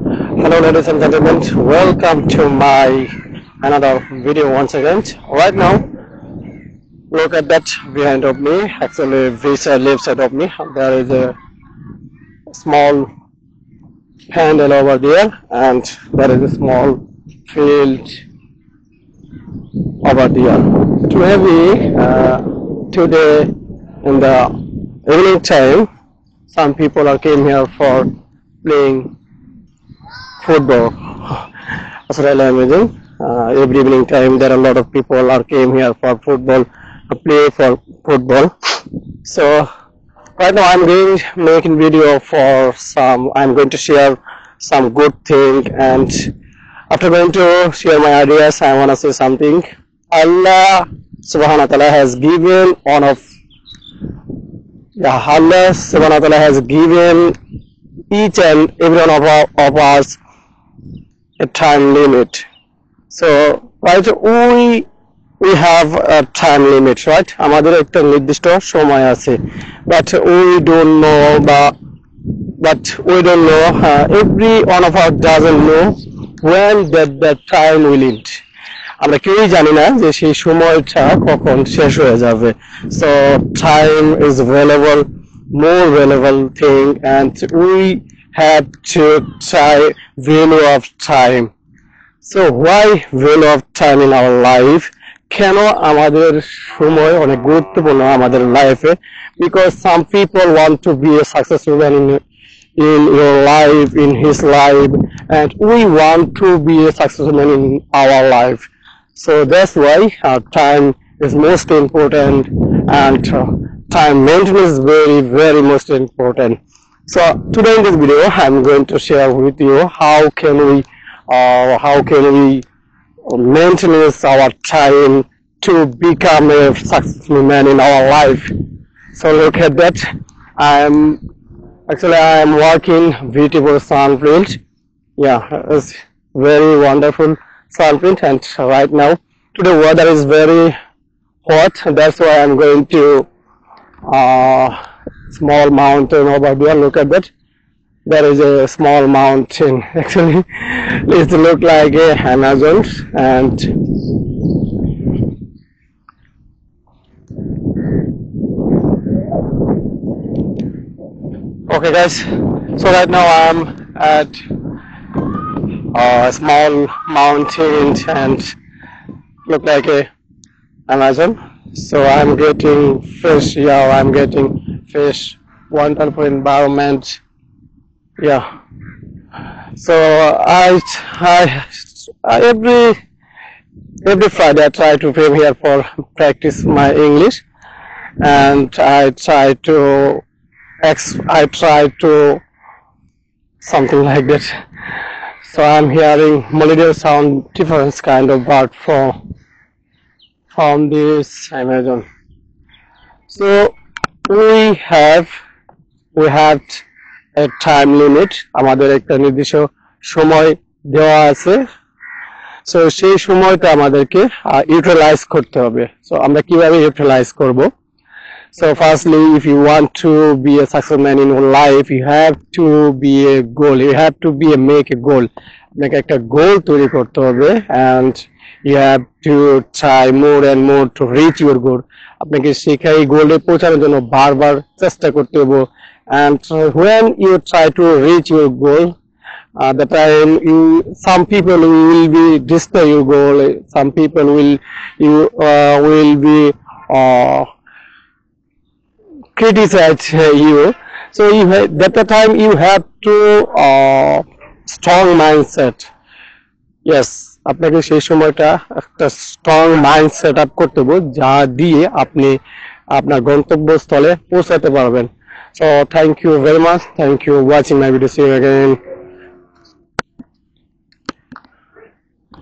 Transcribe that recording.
Hello ladies and gentlemen, welcome to my another video once again. Right now, look at that behind of me, actually this left side of me, there is a small handle over there and there is a small field over there. Today in the evening time, some people are came here for playing football. That's really amazing. Every evening time there are a lot of people are came here for football, play for football. So right now I'm going making video for I'm going to share some good thing, and after going to share my ideas I want to say something. Allah subhanahu wa ta'ala has given Allah subhanahu wa ta'ala has given each and every one of us a time limit. So right, we have a time limit, right? আমাদের একটা নির্দিষ্ট সময় আছে, but we don't know every one of us doesn't know when that time will end. আমরা কেউই জানি না যে সেই সময়টা কখন শেষ হয়ে যাবে. So time is more valuable thing, and we have to try value of time. So why value of time in our life? কেন আমাদের সময় অনেক গুরুত্বপূর্ণ আমাদের লাইফে? Because some people want to be a successful man in your life, in his life, and we want to be a successful man in our life. So that's why time is most important, and time maintenance is very most important. So today in this video I'm going to share with you how can we maintain our time to become a successful man in our life. So look at that. I am working beautiful sunfield. Yeah, it's very wonderful sunfield, and right now today weather is very hot. That's why I'm going to small mountain over there. Look at that. There is a small mountain. Actually, it looks like a Amazon. And okay, guys. So right now I'm at a small mountain and look like a Amazon. So I'm getting fish. Yeah, I'm getting fish. Wonderful environment. Yeah. So every Friday I try to come here for practice my English, and I try to something like that. So I'm hearing melodious sound, different kind of bird from this Amazon. So we have a time limit. আমাদের একটা নির্দিষ্ট সময় দেওয়া আছে। So সেই সময়টা আমাদেরকে utilise করতে হবে। সো আমরা কিভাবে ইউটিলাইজ করব? So firstly, if you want to be a successful man in your life, you have to be a goal. You have to make a goal. আপনাকে একটা গোল তৈরি করতে হবে, and you have to try more and more to reach your goal. আপনাকে সেই গোলে পৌঁছানোর জন্য বারবার চেষ্টা করতে হবে. And when you try to reach your goal, the time some people will be destroy your goal. Some people will be criticize you. So that the time you have to strong mindset. Yes, আপনাকে সেই সময়টা একটা strong mind set up করতে হবে, যা দিয়ে আপনি আপনার গন্তব্যস্থলে পৌঁছাতে পারবেন. So thank you very much. Thank you for watching my video. See you again.